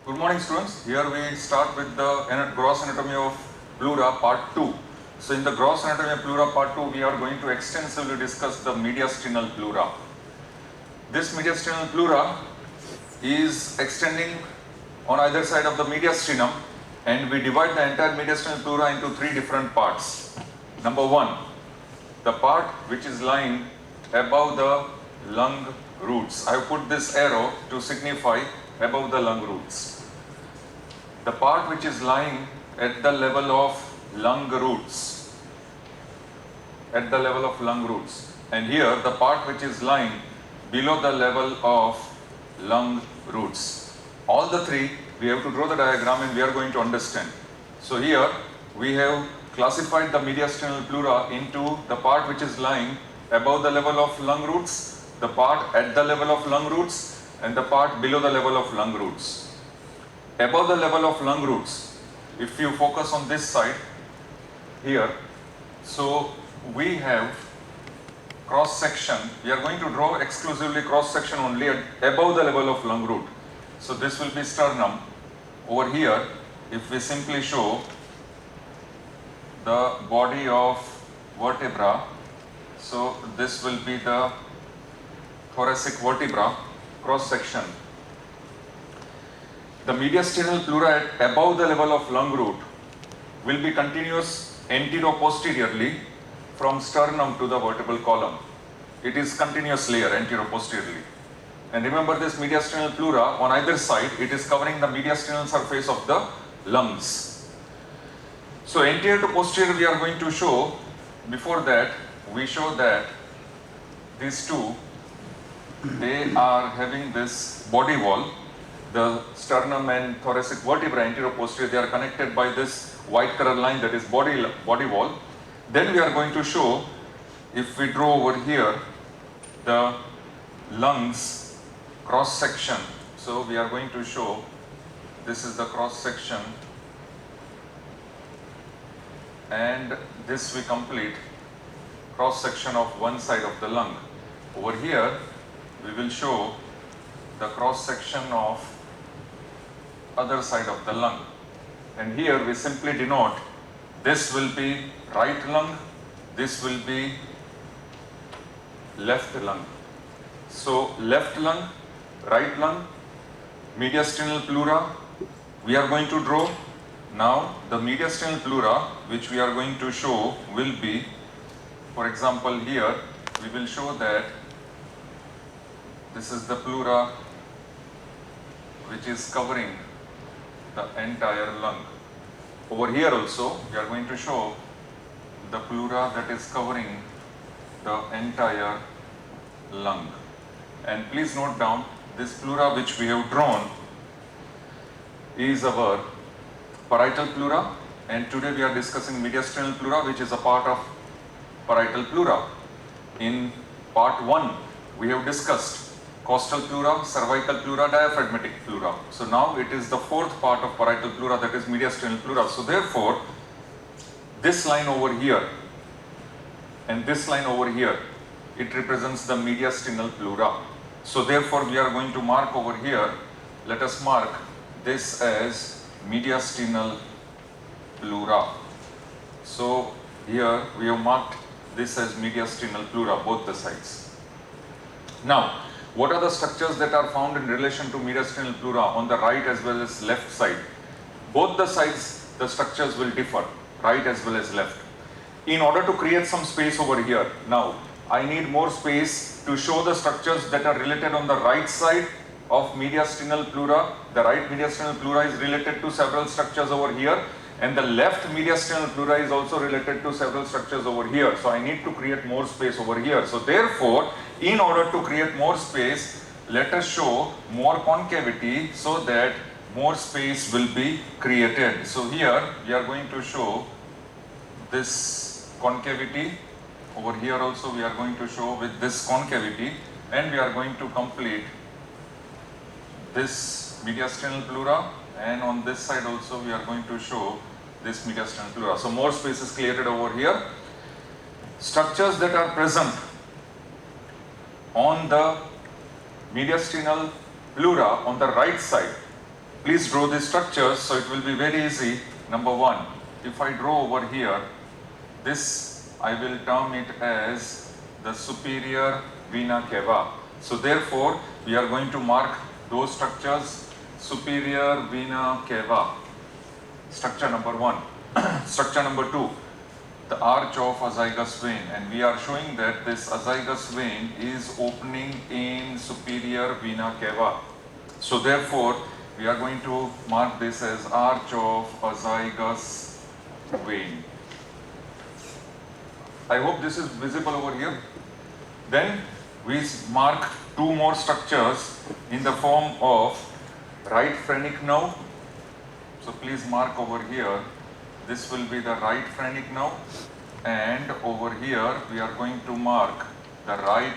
Good morning, students. Here we start with the gross anatomy of pleura part 2. So in the gross anatomy of pleura part 2, we are going to extensively discuss the mediastinal pleura. This mediastinal pleura is extending on either side of the mediastinum, and we divide the entire mediastinal pleura into three different parts. Number one, the part which is lying above the lung roots. I have put this arrow to signify above the lung roots. The part which is lying at the level of lung roots, and here the part which is lying below the level of lung roots. All the three, we have to draw the diagram and we are going to understand. So here we have classified the mediastinal pleura into the part which is lying above the level of lung roots, the part at the level of lung roots, and the part below the level of lung roots. Above the level of lung roots, if you focus on this side here, so we have cross section. We are going to draw exclusively cross section only above the level of lung root. So this will be sternum. Over here, if we simply show the body of vertebra, so this will be the thoracic vertebra cross section. The mediastinal pleura at above the level of lung root will be continuous anterior-posteriorly from sternum to the vertebral column. It is continuous layer anterior-posteriorly. And remember, this mediastinal pleura on either side, it is covering the mediastinal surface of the lungs. So anterior to posterior we are going to show. Before that, we show that these two, they are having this body wall. The sternum and thoracic vertebra anterior-posterior, they are connected by this white color line, that is body wall. Then we are going to show, if we draw over here the lungs cross section. So we are going to show, this is the cross section, and this we complete cross section of one side of the lung. Over here we will show the cross section of other side of the lung, and here we simply denote, this will be right lung, this will be left lung. So left lung, right lung, mediastinal pleura we are going to draw. Now the mediastinal pleura which we are going to show will be, for example, here we will show that this is the pleura which is covering the entire lung. Over here also we are going to show the pleura that is covering the entire lung. And please note down, this pleura which we have drawn is our parietal pleura, and today we are discussing mediastinal pleura, which is a part of parietal pleura. In part 1 we have discussed costal pleura, cervical pleura, diaphragmatic pleura. So now it is the fourth part of parietal pleura, that is mediastinal pleura. So therefore, this line over here and this line over here, it represents the mediastinal pleura. So therefore we are going to mark over here, let us mark this as mediastinal pleura. So here we have marked this as mediastinal pleura, both the sides. Now, what are the structures that are found in relation to mediastinal pleura on the right as well as left side? Both the sides, the structures will differ, right as well as left. In order to create some space over here, now I need more space to show the structures that are related on the right side of mediastinal pleura. The right mediastinal pleura is related to several structures over here, and the left mediastinal pleura is also related to several structures over here. So I need to create more space over here. So therefore, in order to create more space, let us show more concavity so that more space will be created. So here we are going to show this concavity. Over here also we are going to show with this concavity, and we are going to complete this mediastinal pleura, and on this side also we are going to show this mediastinal pleura. So more space is created over here. Structures that are present on the mediastinal pleura on the right side, please draw the structures, so it will be very easy. Number one, if I draw over here, this I will term it as the superior vena cava. So therefore, we are going to mark those structures, superior vena cava, structure number one. Structure number two, the arch of azygous vein, and we are showing that this azygous vein is opening in superior vena cava. So therefore, we are going to mark this as arch of azygous vein. I hope this is visible over here. Then we mark two more structures in the form of right phrenic nerve. So please mark over here. This will be the right phrenic nerve, and over here we are going to mark the right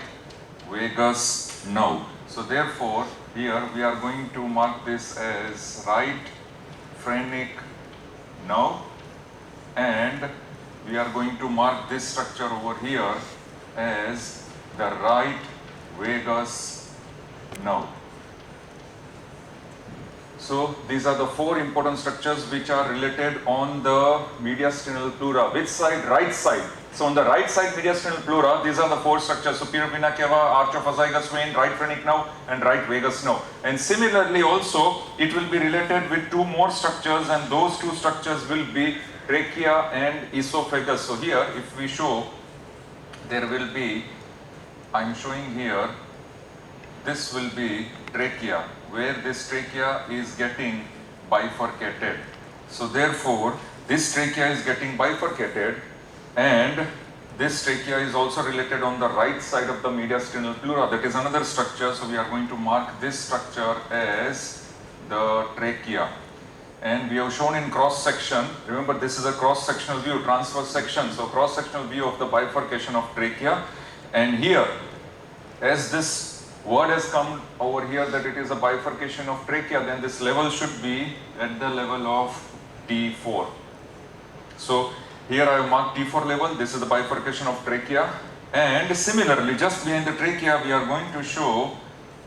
vagus nerve. So therefore, here we are going to mark this as right phrenic nerve, and we are going to mark this structure over here as the right vagus nerve. So these are the four important structures which are related on the mediastinal pleura. Which side? Right side. So on the right side mediastinal pleura, these are the four structures: superior vena cava, arch of azygous vein, right phrenic nerve, and right vagus nerve. And similarly also, it will be related with two more structures, and those two structures will be trachea and esophagus. So here, if we show, there will be, I am showing here, this will be trachea, where this trachea is getting bifurcated. So therefore, this trachea is getting bifurcated, and this trachea is also related on the right side of the mediastinal pleura. That is another structure. So we are going to mark this structure as the trachea. And we have shown in cross section, remember this is a cross sectional view, transverse section. So cross sectional view of the bifurcation of trachea. And here, as this word has come over here that it is a bifurcation of trachea, then this level should be at the level of T4. So here I have marked T4 level, this is the bifurcation of trachea. And similarly, just behind the trachea, we are going to show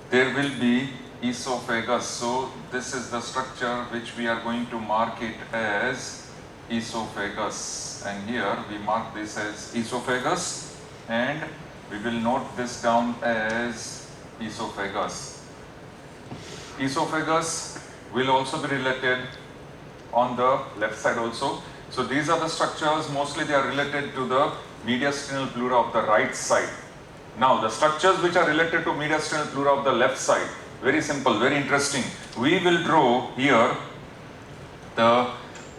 there will be esophagus. So this is the structure which we are going to mark it as esophagus. And here we mark this as esophagus, and we will note this down as esophagus. Esophagus will also be related on the left side also. So these are the structures, mostly they are related to the mediastinal pleura of the right side. Now the structures which are related to mediastinal pleura of the left side, very simple, very interesting. We will draw here the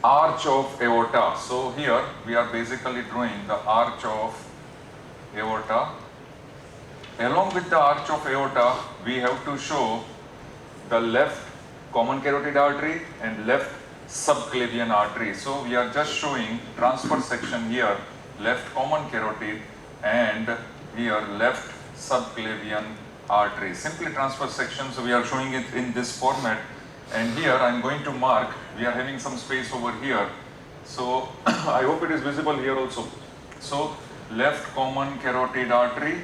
arch of aorta. So here we are basically drawing the arch of aorta. Along with the arch of aorta, we have to show the left common carotid artery and left subclavian artery. So we are just showing transverse section here, left common carotid, and here left subclavian artery. Simply transverse section, so we are showing it in this format. And here I am going to mark, we are having some space over here. So I hope it is visible here also. So left common carotid artery,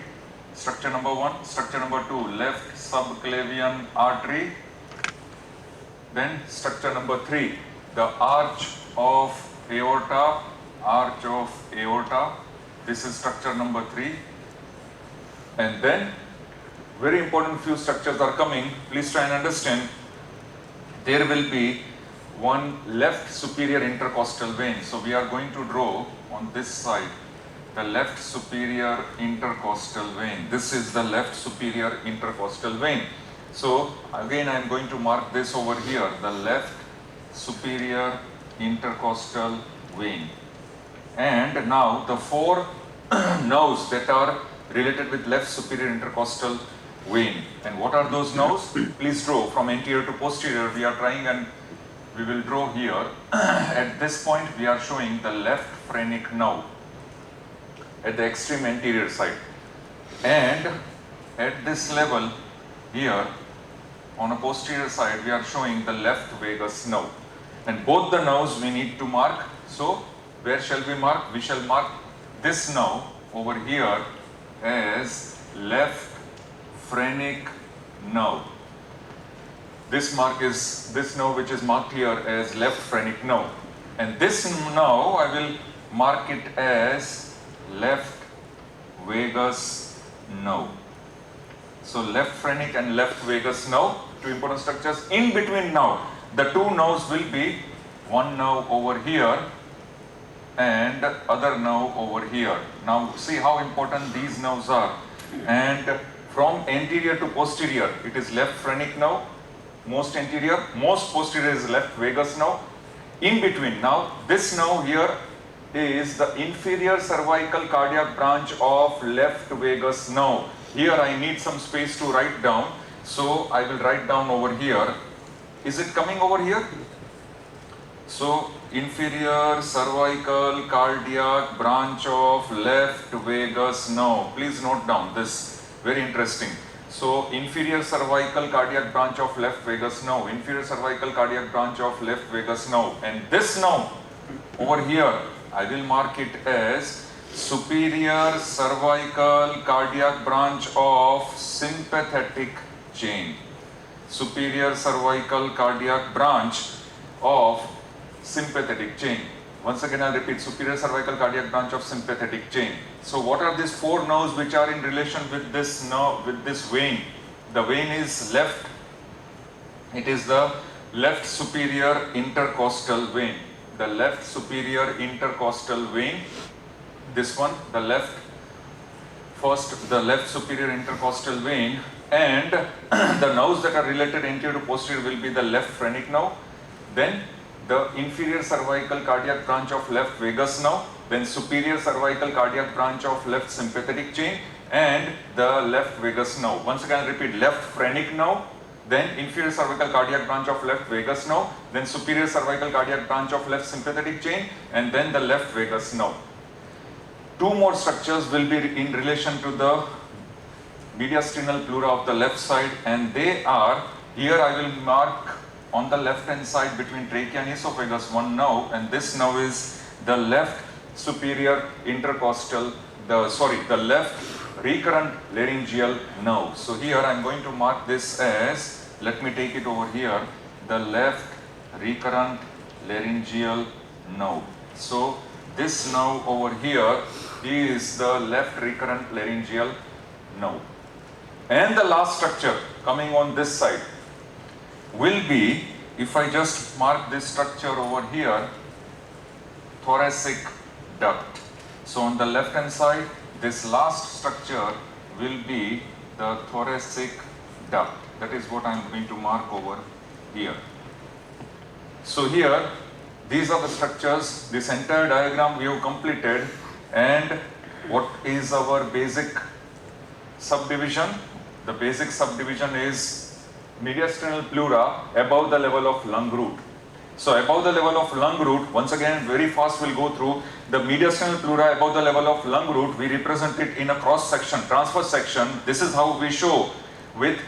structure number one. Structure number two, left subclavian artery. Then structure number three, the arch of aorta, arch of aorta. This is structure number three. And then very important few structures are coming. Please try and understand. There will be one left superior intercostal vein. So we are going to draw on this side the left superior intercostal vein. This is the left superior intercostal vein. So again I am going to mark this over here, the left superior intercostal vein. And now the four nerves that are related with left superior intercostal vein. And what are those nerves? Please draw from anterior to posterior. We are trying, and we will draw here. At this point we are showing the left phrenic nerve at the extreme anterior side. And at this level here on a posterior side we are showing the left vagus nerve. And both the nerves we need to mark. So where shall we mark? We shall mark this nerve over here as left phrenic nerve. this nerve which is marked here as left phrenic nerve, and this now I will mark it as left vagus nerve. So left phrenic and left vagus nerve, two important structures. In between now, the two nerves will be one nerve over here and other nerve over here. Now see how important these nerves are. And from anterior to posterior, it is left phrenic nerve, most anterior, most posterior is left vagus nerve. In between, now this nerve here is the inferior cervical cardiac branch of left vagus nerve. Here I need some space to write down, so I will write down over here. Is it coming over here? So inferior cervical cardiac branch of left vagus nerve. Please note down this, very interesting. So inferior cervical cardiac branch of left vagus nerve, inferior cervical cardiac branch of left vagus nerve, and this nerve over here I will mark it as superior cervical cardiac branch of sympathetic chain. Superior cervical cardiac branch of sympathetic chain. Once again I'll repeat, superior cervical cardiac branch of sympathetic chain. So what are these four nerves which are in relation with this nerve, with this vein? The vein is left, it is the left superior intercostal vein. The left superior intercostal vein, this one, the left superior intercostal vein, and the nerves that are related anterior to posterior will be the left phrenic nerve, then the inferior cervical cardiac branch of left vagus nerve, then superior cervical cardiac branch of left sympathetic chain, and the left vagus nerve. Once again repeat, left phrenic nerve, then inferior cervical cardiac branch of left vagus nerve, then superior cervical cardiac branch of left sympathetic chain, and then the left vagus nerve. Two more structures will be in relation to the mediastinal pleura of the left side, and they are, here I will mark on the left hand side between trachea and esophagus one nerve, and this nerve is the left superior intercostal, the left recurrent laryngeal nerve. So here I am going to mark this as, let me take it over here, the left recurrent laryngeal nerve. So this nerve over here is the left recurrent laryngeal nerve. And the last structure coming on this side will be, if I just mark this structure over here, thoracic duct. So on the left hand side, this last structure will be the thoracic duct. That is what I am going to mark over here. So here, these are the structures. This entire diagram we have completed, and what is our basic subdivision? The basic subdivision is mediastinal pleura above the level of lung root. So above the level of lung root, once again very fast we'll go through the mediastinal pleura above the level of lung root. We represent it in a cross section, transverse section. This is how we show with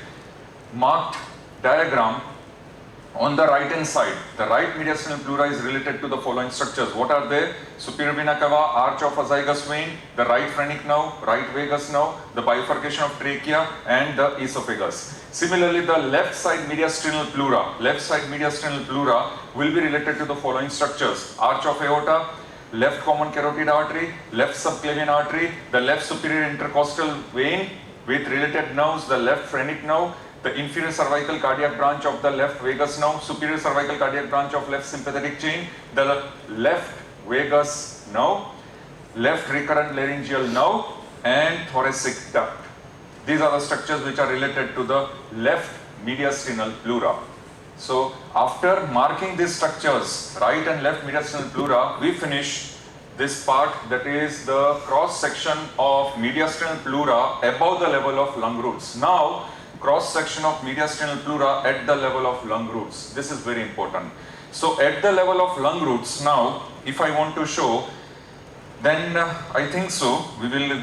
marked diagram. On the right hand side, the right mediastinal pleura is related to the following structures. What are they? Superior vena cava, arch of azygous vein, the right phrenic nerve, right vagus nerve, the bifurcation of trachea, and the esophagus. Similarly, the left side mediastinal pleura will be related to the following structures: arch of aorta, left common carotid artery, left subclavian artery, the left superior intercostal vein with related nerves, the left phrenic nerve, the inferior cervical cardiac branch of the left vagus nerve, superior cervical cardiac branch of left sympathetic chain, the left vagus nerve, left recurrent laryngeal nerve, and thoracic duct. These are the structures which are related to the left mediastinal pleura. So after marking these structures, right and left mediastinal pleura, we finish this part, that is the cross section of mediastinal pleura above the level of lung roots. Now cross section of mediastinal pleura at the level of lung roots. This is very important. So at the level of lung roots, now if I want to show, then I think so we will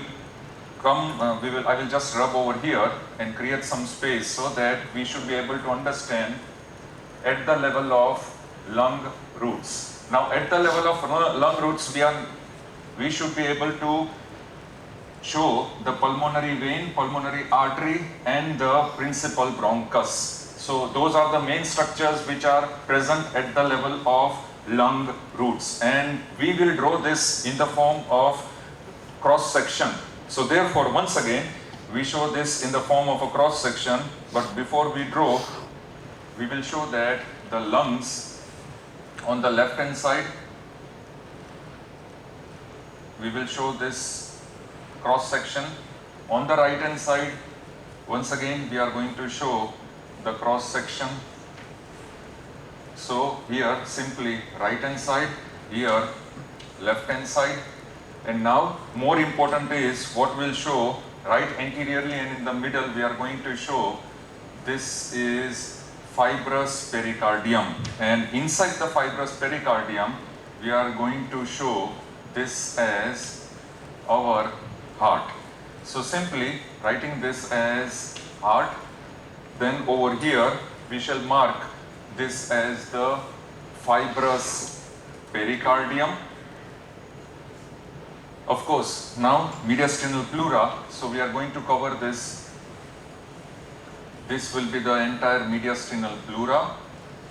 come, I will just rub over here and create some space so that we should be able to understand at the level of lung roots. Now at the level of lung roots, we should be able to show the pulmonary vein, pulmonary artery, and the principal bronchus. So those are the main structures which are present at the level of lung roots, and we will draw this in the form of cross section. So therefore, once again, we show this in the form of a cross section, but before we draw, we will show that the lungs on the left hand side, we will show this cross section. On the right hand side, once again we are going to show the cross section. So here simply right hand side, here left hand side, and now more important is what we'll show right anteriorly and in the middle. We are going to show this is fibrous pericardium, and inside the fibrous pericardium we are going to show this as our heart. So simply writing this as heart, then over here we shall mark this as the fibrous pericardium. Of course, now mediastinal pleura, so we are going to cover this. This will be the entire mediastinal pleura.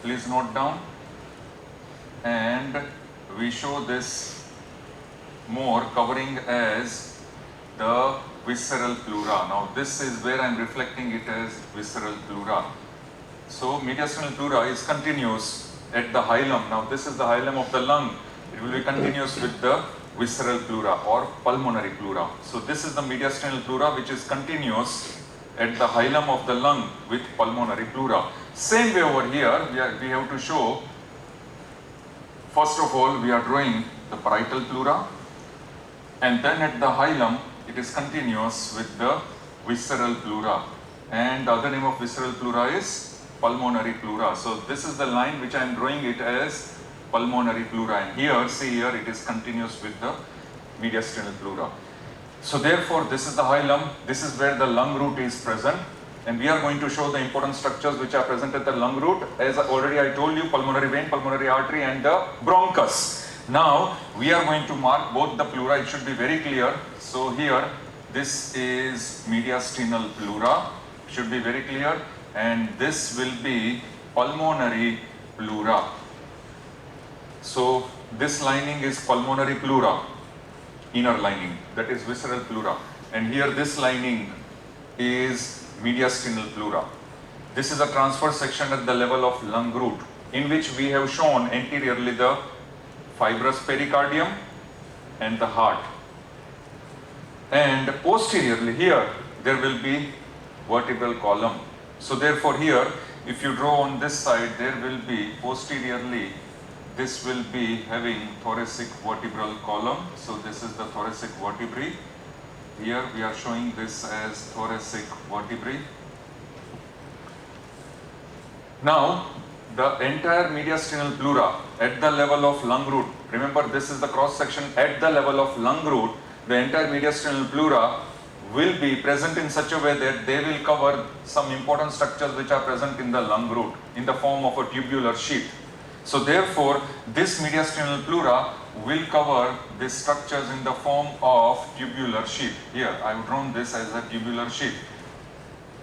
Please note down. And we show this more covering as the visceral pleura. Now this is where I am reflecting it as visceral pleura. So mediastinal pleura is continuous at the hilum. Now this is the hilum of the lung. It will be continuous with the visceral pleura or pulmonary pleura. So this is the mediastinal pleura which is continuous at the hilum of the lung with pulmonary pleura. Same way over here, we have to show, first of all we are drawing the parietal pleura, and then at the hilum it is continuous with the visceral pleura, and the other name of visceral pleura is pulmonary pleura. So this is the line which I am drawing it as pulmonary pleura, and here, see here, it is continuous with the mediastinal pleura. So therefore this is the hilum, this is where the lung root is present, and we are going to show the important structures which are present at the lung root. As already I told you, pulmonary vein, pulmonary artery and the bronchus. Now we are going to mark both the pleura, it should be very clear. So here this is mediastinal pleura, should be very clear, and this will be pulmonary pleura. So this lining is pulmonary pleura, inner lining, that is visceral pleura, and here this lining is mediastinal pleura. This is a transverse section at the level of lung root, in which we have shown anteriorly the fibrous pericardium and the heart, and posteriorly here there will be vertebral column. So therefore here, if you draw on this side, there will be posteriorly, this will be having thoracic vertebral column. So this is the thoracic vertebrae. Here we are showing this as thoracic vertebrae. Now the entire mediastinal pleura at the level of lung root, remember this is the cross section at the level of lung root, the entire mediastinal pleura will be present in such a way that they will cover some important structures which are present in the lung root in the form of a tubular sheath. So therefore this mediastinal pleura will cover these structures in the form of tubular sheath. Here I have drawn this as a tubular sheath.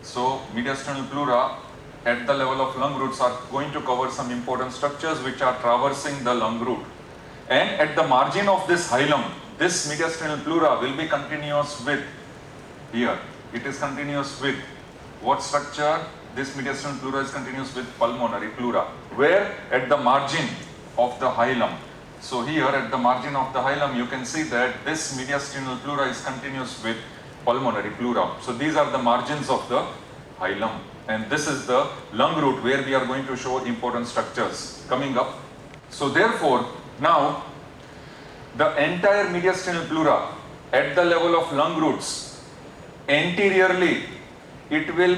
So mediastinal pleura at the level of lung roots are going to cover some important structures which are traversing the lung root. And at the margin of this hilum, this mediastinal pleura will be continuous with, here it is continuous with what structure? This mediastinal pleura is continuous with pulmonary pleura, where at the margin of the hilum. So here at the margin of the hilum you can see that this mediastinal pleura is continuous with pulmonary pleura. So these are the margins of the hilum, and this is the lung root where we are going to show important structures coming up. So therefore now the entire mediastinal pleura at the level of lung roots, anteriorly it will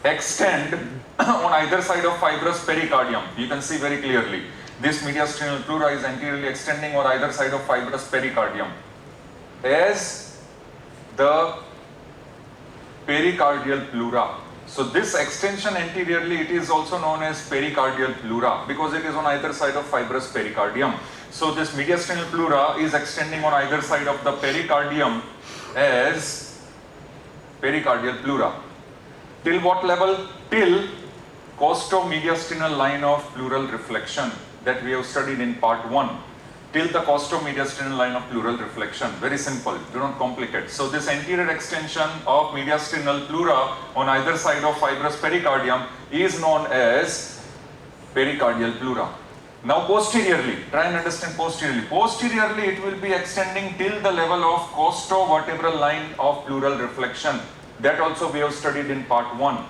extend on either side of fibrous pericardium. You can see very clearly this mediastinal pleura is anteriorly extending on either side of fibrous pericardium as the pericardial pleura. So this extension anteriorly, it is also known as pericardial pleura because it is on either side of fibrous pericardium. So this mediastinal pleura is extending on either side of the pericardium as pericardial pleura. Till what level? Till costo-mediastinal line of pleural reflection that we have studied in part 1 till the costo-mediastinal line of pleural reflection. Very simple, do not complicate. So this anterior extension of mediastinal pleura on either side of fibrous pericardium is known as pericardial pleura. Now posteriorly, try and understand posteriorly. Posteriorly it will be extending till the level of costo-vertebral line of pleural reflection. That also we have studied in part 1.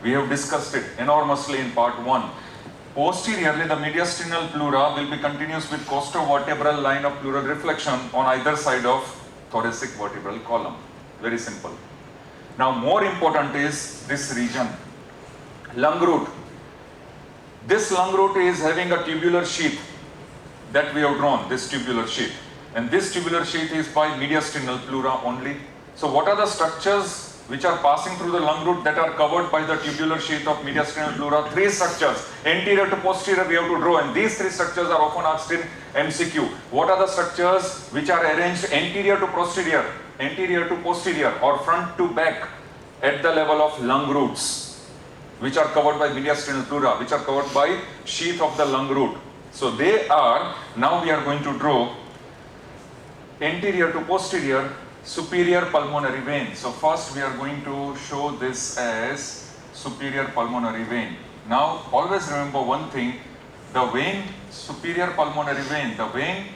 We have discussed it enormously in part 1. Posteriorly, the mediastinal pleura will be continuous with costo-vertebral line of pleural reflection on either side of thoracic vertebral column. Very simple. Now more important is this region, lung root. This lung root is having a tubular sheath that we have drawn, this tubular sheath. And this tubular sheath is by mediastinal pleura only. So what are the structures which are passing through the lung root that are covered by the tubular sheath of mediastinal pleura? 3 structures, anterior to posterior we have to draw, and these 3 structures are often asked in MCQ. What are the structures which are arranged anterior to posterior or front to back at the level of lung roots, which are covered by mediastinal pleura, which are covered by sheath of the lung root? So they are, now we are going to draw anterior to posterior superior pulmonary vein. So first we are going to show this as superior pulmonary vein. Now always remember one thing, the vein, superior pulmonary vein, the vein,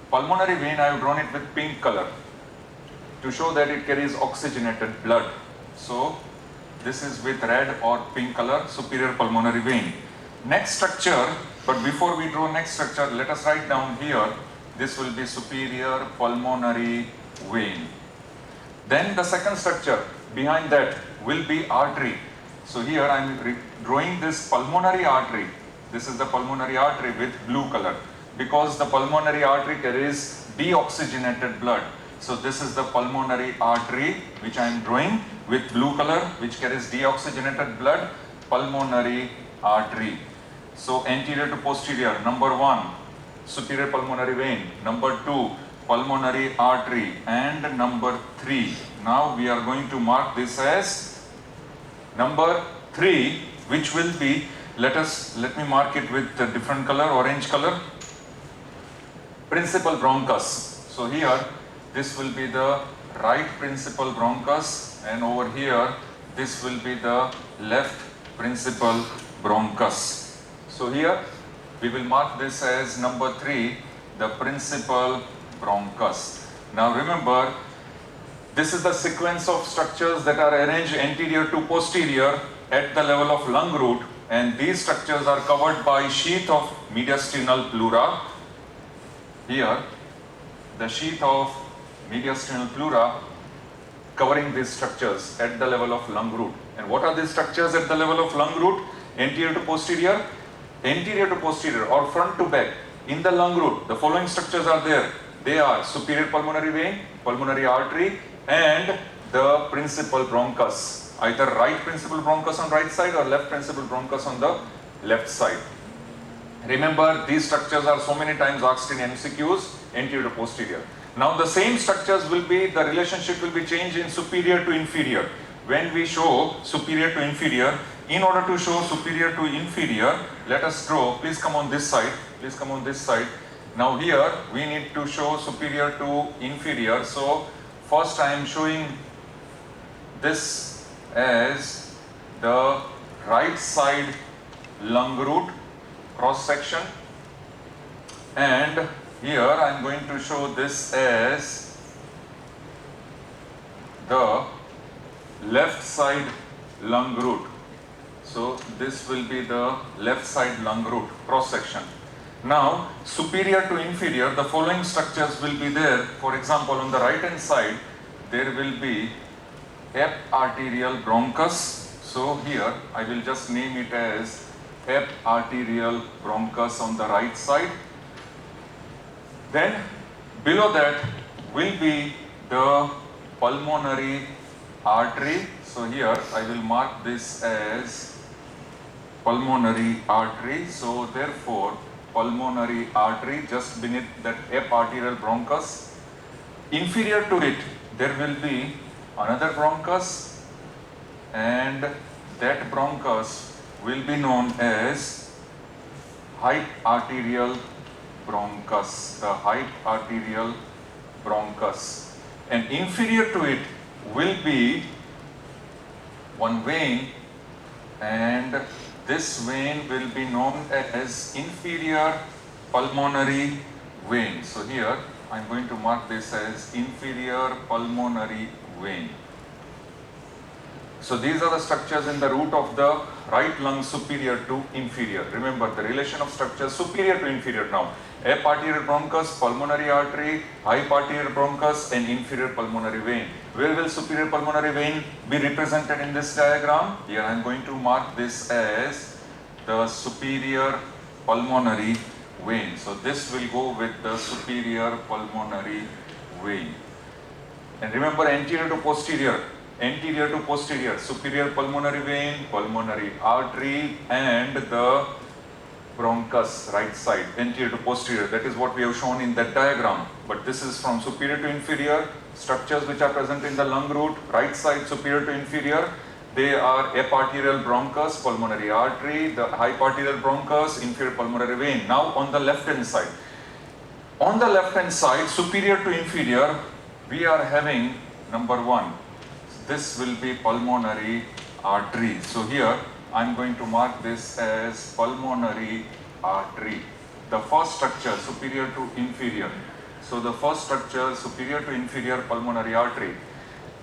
pulmonary vein, I have drawn it with pink color to show that it carries oxygenated blood. So this is with red or pink color, superior pulmonary vein. Next structure, but before we draw next structure, let us write down here, this will be superior pulmonary vein. Then the second structure behind that will be artery. So here I am drawing this pulmonary artery. This is the pulmonary artery with blue color because the pulmonary artery carries deoxygenated blood. So this is the pulmonary artery which I am drawing with blue color, which carries deoxygenated blood, pulmonary artery. So anterior to posterior, number 1, superior pulmonary vein, number 2, pulmonary artery, and number 3. Now we are going to mark this as number 3, which will be, let me mark it with a different color, orange color, principal bronchus. So here this will be the right principal bronchus, and over here this will be the left principal bronchus. So here we will mark this as number 3, the principal bronchus. Now remember, this is the sequence of structures that are arranged anterior to posterior at the level of lung root, and these structures are covered by sheath of mediastinal pleura. Here the sheath of mediastinal pleura covering these structures at the level of lung root. And what are these structures at the level of lung root? Anterior to posterior or front to back in the lung root. The following structures are there. They are superior pulmonary vein, pulmonary artery, and the principal bronchus. Either right principal bronchus on right side or left principal bronchus on the left side. Remember, these structures are so many times asked in MCQs, anterior to posterior. Now the same structures will be, the relationship will be changed in superior to inferior. When we show superior to inferior, in order to show superior to inferior, let us draw, please come on this side, Now here we need to show superior to inferior. So first I am showing this as the right side lung root cross section, and here I am going to show this as the left side lung root. So this will be the left side lung root cross section. Now superior to inferior, the following structures will be there. For example, on the right hand side there will be eparterial bronchus. So here I will just name it as eparterial bronchus on the right side. Then below that will be the pulmonary artery. So here I will mark this as pulmonary artery. So therefore pulmonary artery just beneath that eparterial bronchus. Inferior to it there will be another bronchus, and that bronchus will be known as height arterial bronchus, the height arterial bronchus, and inferior to it will be one vein, and this vein will be known as inferior pulmonary vein. So here I am going to mark this as inferior pulmonary vein. So these are the structures in the root of the right lung, superior to inferior. Remember the relation of structures superior to inferior now. Ap arterial bronchus, pulmonary artery, high arterial bronchus, and inferior pulmonary vein. Where will superior pulmonary vein be represented in this diagram? Here I am going to mark this as the superior pulmonary vein. So this will go with the superior pulmonary vein. And remember anterior to posterior, superior pulmonary vein, pulmonary artery, and the bronchus, right side, anterior to posterior. That is what we have shown in that diagram. But this is from superior to inferior, structures which are present in the lung root, right side, superior to inferior. They are eparterial bronchus, pulmonary artery, the hyparterial bronchus, inferior pulmonary vein. Now on the left hand side. On the left hand side, superior to inferior, we are having number 1. This will be pulmonary artery. So here I am going to mark this as pulmonary artery. The first structure, superior to inferior. So the first structure, superior to inferior pulmonary artery.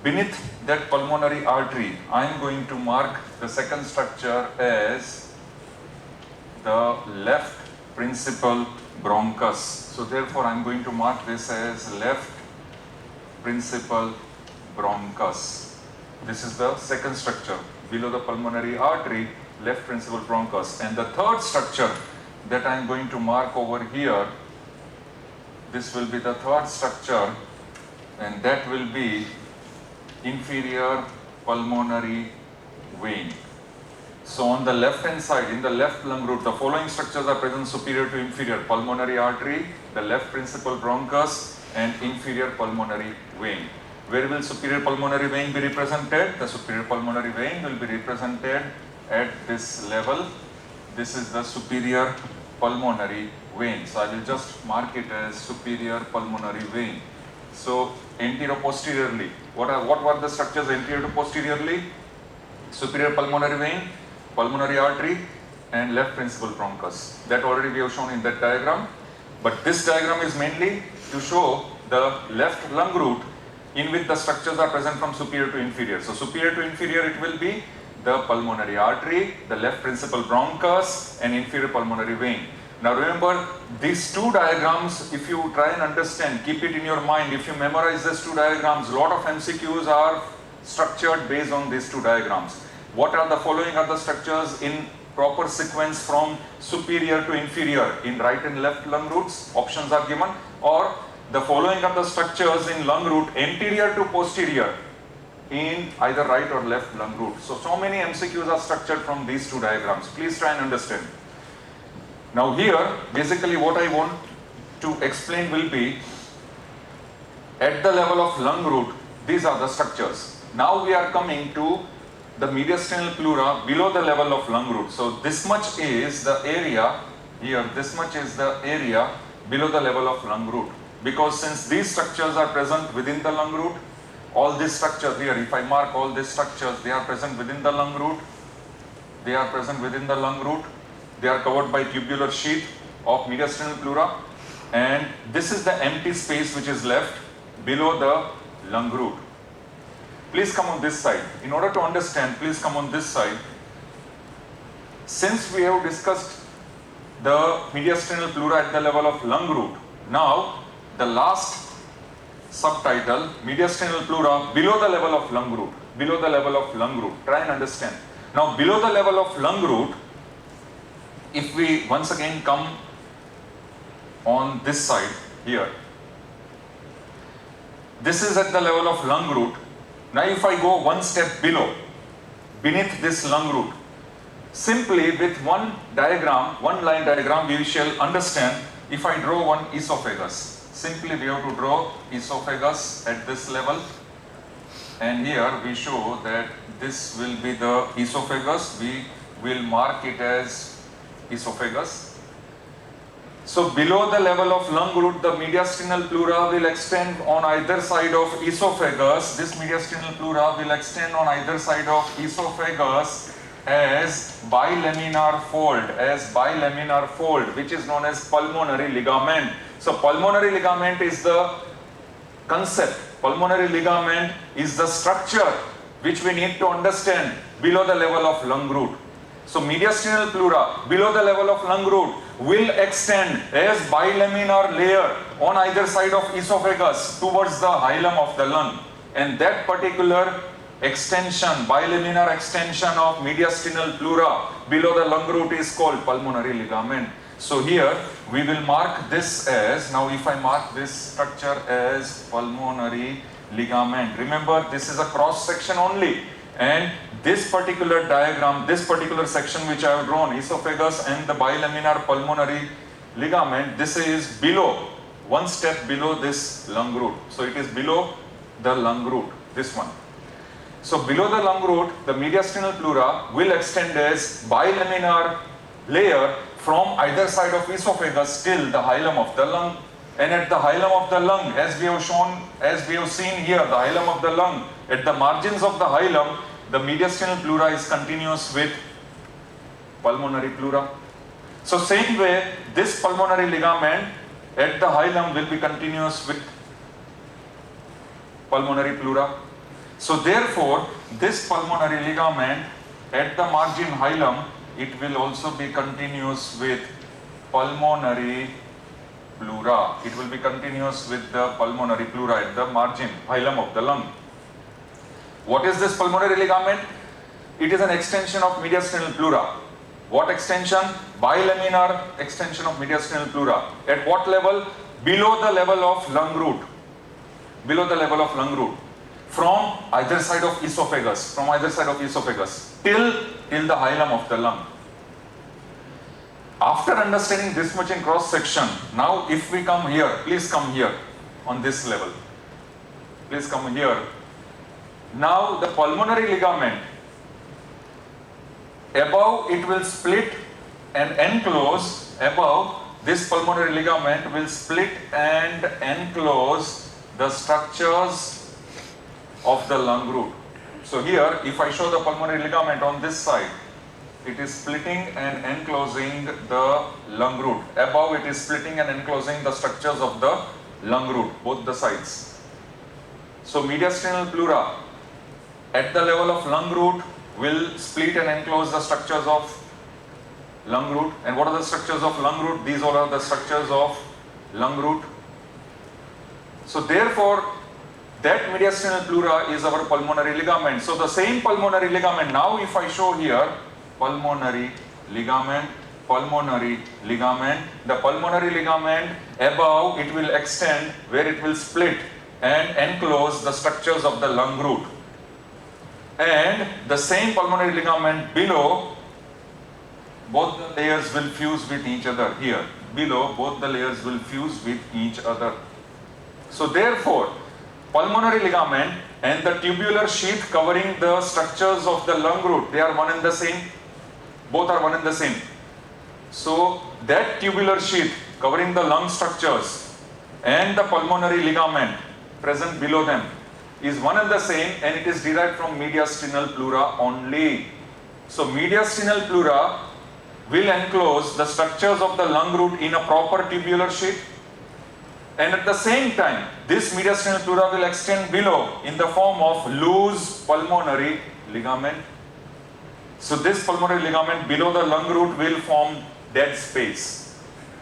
Beneath that pulmonary artery, I am going to mark the second structure as the left principal bronchus. So therefore I am going to mark this as left principal bronchus. This is the second structure below the pulmonary artery, left principal bronchus. And the third structure that I am going to mark over here, this will be the third structure, and that will be inferior pulmonary vein. So on the left hand side, in the left lung root, the following structures are present superior to inferior: pulmonary artery, the left principal bronchus, and inferior pulmonary vein. Where will superior pulmonary vein be represented? The superior pulmonary vein will be represented at this level. This is the superior pulmonary vein. So I will just mark it as superior pulmonary vein. So anterior-posteriorly, what were the structures anterior to posteriorly? Superior pulmonary vein, pulmonary artery, and left principal bronchus. That already we have shown in that diagram. But this diagram is mainly to show the left lung root in which the structures are present from superior to inferior. So superior to inferior, it will be the pulmonary artery, the left principal bronchus, and inferior pulmonary vein. Now remember, these two diagrams, if you try and understand, keep it in your mind, if you memorize these two diagrams, lot of MCQs are structured based on these two diagrams. What are the following are the structures in proper sequence from superior to inferior in right and left lung roots? Options are given. Or the following are the structures in lung root anterior to posterior in either right or left lung root. So many MCQs are structured from these two diagrams. Please try and understand. Now here, basically what I want to explain will be, at the level of lung root, these are the structures. Now we are coming to the mediastinal pleura below the level of lung root. So this much is the area here, this much is the area below the level of lung root. Because since these structures are present within the lung root, all these structures here, if I mark all these structures, they are present within the lung root. They are present within the lung root. They are covered by tubular sheath of mediastinal pleura. And this is the empty space which is left below the lung root. Please come on this side. In order to understand, please come on this side. Since we have discussed the mediastinal pleura at the level of lung root, now the last subtitle, mediastinal pleura below the level of lung root. Below the level of lung root. Try and understand. Now below the level of lung root, if we once again come on this side here, this is at the level of lung root. Now if I go one step below, beneath this lung root, simply with one diagram, one line diagram, we shall understand. If I draw one esophagus, simply we have to draw esophagus at this level, and here we show that this will be the esophagus. We we'll mark it as esophagus. So below the level of lung root, the mediastinal pleura will extend on either side of esophagus. This mediastinal pleura will extend on either side of esophagus as bilaminar fold, which is known as pulmonary ligament. So pulmonary ligament is the concept. Pulmonary ligament is the structure which we need to understand below the level of lung root. So mediastinal pleura below the level of lung root will extend as bilaminar layer on either side of esophagus towards the hilum of the lung, and that particular extension, bilaminar extension of mediastinal pleura below the lung root is called pulmonary ligament. So here we will mark this as, now if I mark this structure as pulmonary ligament, remember this is a cross section only, and this particular diagram, this particular section which I have drawn, esophagus and the bilaminar pulmonary ligament, this is below, one step below this lung root. So it is below the lung root, this one. So below the lung root, the mediastinal pleura will extend as bilaminar layer from either side of esophagus till the hilum of the lung. And at the hilum of the lung, as we have seen here, the hilum of the lung, at the margins of the hilum, the mediastinal pleura is continuous with pulmonary pleura. So same way, this pulmonary ligament at the hilum will be continuous with pulmonary pleura. So therefore, this pulmonary ligament at the margin hilum, it will also be continuous with pulmonary pleura. It will be continuous with the pulmonary pleura at the margin, hilum of the lung. What is this pulmonary ligament? It is an extension of mediastinal pleura. What extension? Bilaminar extension of mediastinal pleura. At what level? Below the level of lung root. Below the level of lung root. From either side of esophagus. From either side of esophagus. Till the hilum of the lung. After understanding this much in cross section, now if we come here, please come here on this level. Please come here. Now the pulmonary ligament, above it will split and enclose, above this pulmonary ligament will split and enclose the structures of the lung root. So here, if I show the pulmonary ligament on this side, it is splitting and enclosing the lung root. Above it is splitting and enclosing the structures of the lung root, both the sides. So mediastinal pleura at the level of lung root will split and enclose the structures of lung root. And what are the structures of lung root? These all are the structures of lung root. So therefore, that mediastinal pleura is our pulmonary ligament. So the same pulmonary ligament, now if I show here, pulmonary ligament, the pulmonary ligament above it will extend where it will split and enclose the structures of the lung root. And the same pulmonary ligament below, both the layers will fuse with each other here. Below, both the layers will fuse with each other. So therefore, pulmonary ligament and the tubular sheath covering the structures of the lung root, they are one and the same. Both are one and the same. So that tubular sheath covering the lung structures and the pulmonary ligament present below them is one and the same, and it is derived from mediastinal pleura only. So mediastinal pleura will enclose the structures of the lung root in a proper tubular sheath, and at the same time this mediastinal pleura will extend below in the form of loose pulmonary ligament. So this pulmonary ligament below the lung root will form dead space.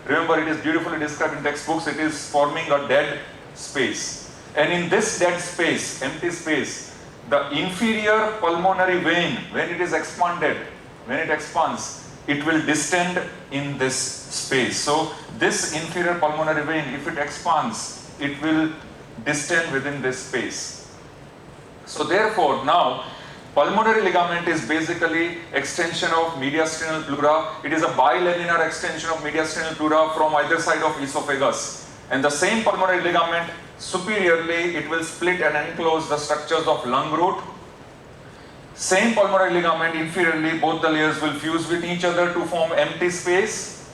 Remember, it is beautifully described in textbooks. It is forming a dead space. And in this dead space, empty space, the inferior pulmonary vein, when it is expanded, when it expands, it will distend in this space. So this inferior pulmonary vein, if it expands, it will distend within this space. So therefore, now pulmonary ligament is basically extension of mediastinal pleura. It is a bilaminar extension of mediastinal pleura from either side of esophagus. And the same pulmonary ligament, superiorly, it will split and enclose the structures of lung root. Same pulmonary ligament inferiorly, both the layers will fuse with each other to form empty space.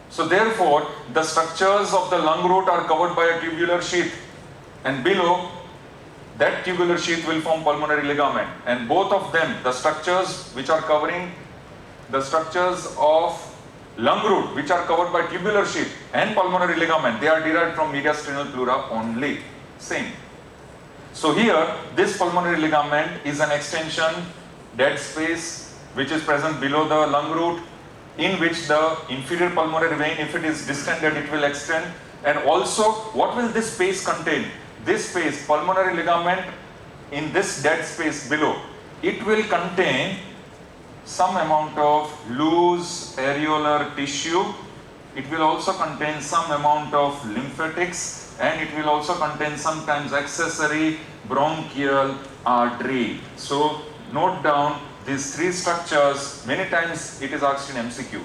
So therefore, the structures of the lung root are covered by a tubular sheath, and below that tubular sheath will form pulmonary ligament. And both of them, the structures which are covering the structures of lung root, which are covered by tubular sheath and pulmonary ligament, they are derived from mediastinal pleura only. Same. So here, this pulmonary ligament is an extension, dead space, which is present below the lung root, in which the inferior pulmonary vein, if it is distended, it will extend. And also, what will this space contain? This space, pulmonary ligament, in this dead space below, it will contain some amount of loose areolar tissue. It will also contain some amount of lymphatics, and it will also contain sometimes accessory bronchial artery. So note down these three structures. Many times it is asked in MCQ.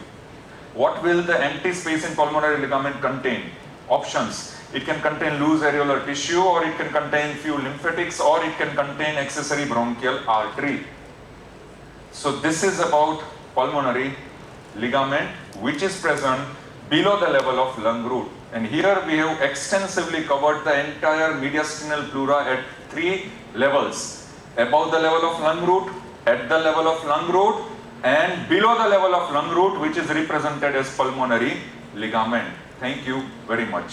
What will the empty space in pulmonary ligament contain? Options. It can contain loose areolar tissue, or it can contain few lymphatics, or it can contain accessory bronchial artery. So this is about pulmonary ligament, which is present below the level of lung root. And here we have extensively covered the entire mediastinal pleura at three levels: above the level of lung root, at the level of lung root, and below the level of lung root, which is represented as pulmonary ligament. Thank you very much.